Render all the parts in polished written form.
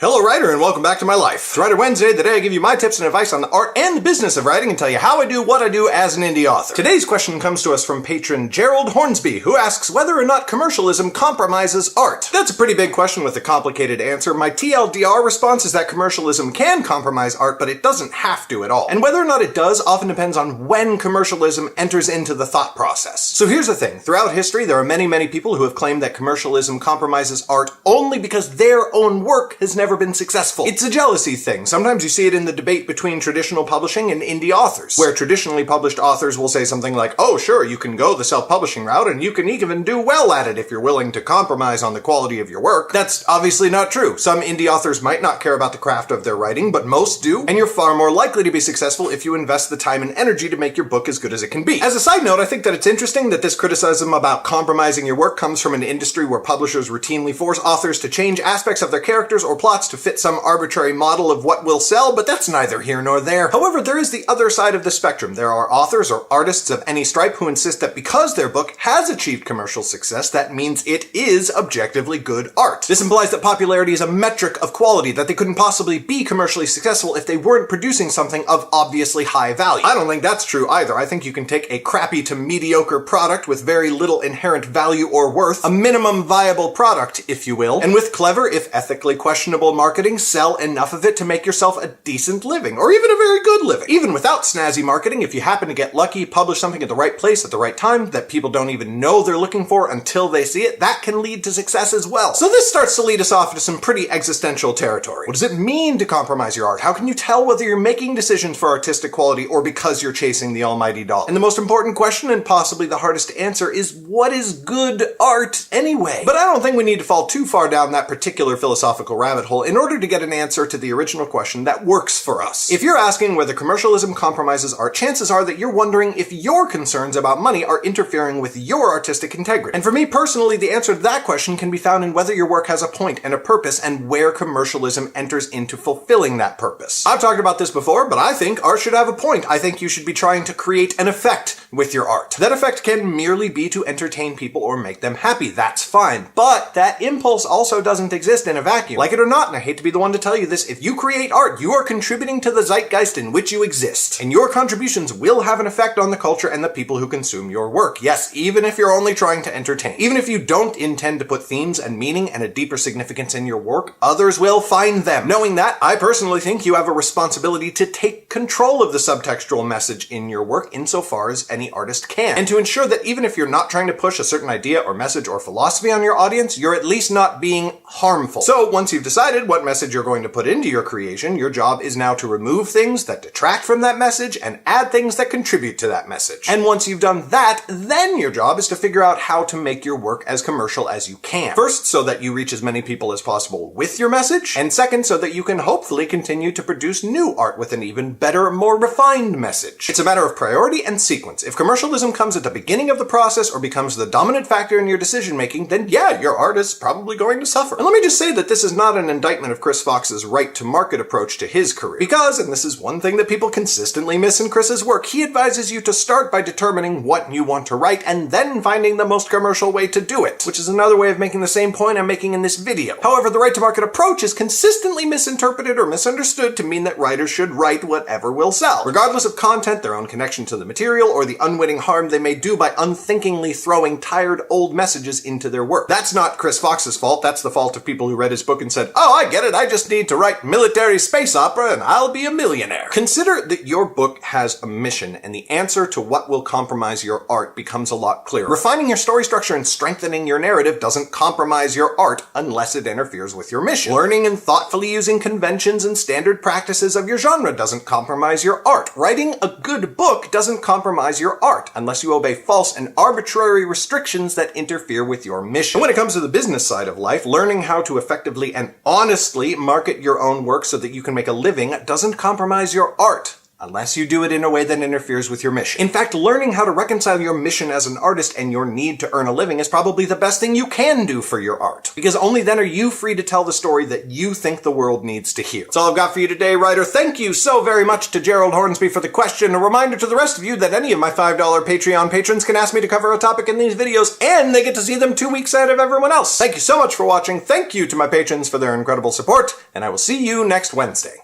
Hello writer, and welcome back to my life. It's Writer Wednesday, the day I give you my tips and advice on the art and the business of writing and tell you how I do what I do as an indie author. Today's question comes to us from patron Gerald Hornsby, who asks whether or not commercialism compromises art. That's a pretty big question with a complicated answer. My TLDR response is that commercialism can compromise art, but it doesn't have to at all. And whether or not it does often depends on when commercialism enters into the thought process. So here's the thing. Throughout history, there are many people who have claimed that commercialism compromises art only because their own work has never been successful. It's a jealousy thing. Sometimes you see it in the debate between traditional publishing and indie authors, where traditionally published authors will say something like, oh sure, you can go the self-publishing route and you can even do well at it if you're willing to compromise on the quality of your work. That's obviously not true. Some indie authors might not care about the craft of their writing, but most do, and you're far more likely to be successful if you invest the time and energy to make your book as good as it can be. As a side note, I think that it's interesting that this criticism about compromising your work comes from an industry where publishers routinely force authors to change aspects of their characters or plots to fit some arbitrary model of what will sell, but that's neither here nor there. However, there is the other side of the spectrum. There are authors or artists of any stripe who insist that because their book has achieved commercial success, that means it is objectively good art. This implies that popularity is a metric of quality, that they couldn't possibly be commercially successful if they weren't producing something of obviously high value. I don't think that's true either. I think you can take a crappy to mediocre product with very little inherent value or worth, a minimum viable product, if you will, and with clever, if ethically questionable marketing, sell enough of it to make yourself a decent living, or even a very good living. Even without snazzy marketing, if you happen to get lucky, publish something at the right place at the right time that people don't even know they're looking for until they see it, that can lead to success as well. So this starts to lead us off into some pretty existential territory. What does it mean to compromise your art? How can you tell whether you're making decisions for artistic quality or because you're chasing the almighty dollar? And the most important question, and possibly the hardest to answer, is what is good art anyway? But I don't think we need to fall too far down that particular philosophical rabbit hole in order to get an answer to the original question that works for us. If you're asking whether commercialism compromises art, chances are that you're wondering if your concerns about money are interfering with your artistic integrity. And for me personally, the answer to that question can be found in whether your work has a point and a purpose and where commercialism enters into fulfilling that purpose. I've talked about this before, but I think art should have a point. I think you should be trying to create an effect with your art. That effect can merely be to entertain people or make them happy. That's fine. But that impulse also doesn't exist in a vacuum. Like it or not, and I hate to be the one to tell you this, if you create art, you are contributing to the zeitgeist in which you exist. And your contributions will have an effect on the culture and the people who consume your work. Yes, even if you're only trying to entertain. Even if you don't intend to put themes and meaning and a deeper significance in your work, others will find them. Knowing that, I personally think you have a responsibility to take control of the subtextual message in your work insofar as any artist can. And to ensure that even if you're not trying to push a certain idea or message or philosophy on your audience, you're at least not being harmful. So once you've decided what message you're going to put into your creation, your job is now to remove things that detract from that message and add things that contribute to that message. And once you've done that, then your job is to figure out how to make your work as commercial as you can. First, so that you reach as many people as possible with your message, and second, so that you can hopefully continue to produce new art with an even better, more refined message. It's a matter of priority and sequence. If commercialism comes at the beginning of the process or becomes the dominant factor in your decision making, then yeah, your art is probably going to suffer. And let me just say that this is not an indictment of Chris Fox's right to market approach to his career. Because, and this is one thing that people consistently miss in Chris's work, he advises you to start by determining what you want to write and then finding the most commercial way to do it, which is another way of making the same point I'm making in this video. However, the right to market approach is consistently misinterpreted or misunderstood to mean that writers should write whatever will sell, regardless of content, their own connection to the material, or the unwitting harm they may do by unthinkingly throwing tired old messages into their work. That's not Chris Fox's fault. That's the fault of people who read his book and said, oh, I get it, I just need to write military space opera and I'll be a millionaire. Consider that your book has a mission, and the answer to what will compromise your art becomes a lot clearer. Refining your story structure and strengthening your narrative doesn't compromise your art unless it interferes with your mission. Learning and thoughtfully using conventions and standard practices of your genre doesn't compromise your art. Writing a good book doesn't compromise your art unless you obey false and arbitrary restrictions that interfere with your mission. And when it comes to the business side of life, learning how to effectively and honestly market your own work so that you can make a living doesn't compromise your art. unless you do it in a way that interferes with your mission. In fact, learning how to reconcile your mission as an artist and your need to earn a living is probably the best thing you can do for your art, because only then are you free to tell the story that you think the world needs to hear. That's all I've got for you today, writer. Thank you so very much to Gerald Hornsby for the question. A reminder to the rest of you that any of my $5 Patreon patrons can ask me to cover a topic in these videos, and they get to see them 2 weeks ahead of everyone else. Thank you so much for watching. Thank you to my patrons for their incredible support, and I will see you next Wednesday.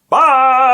Bye!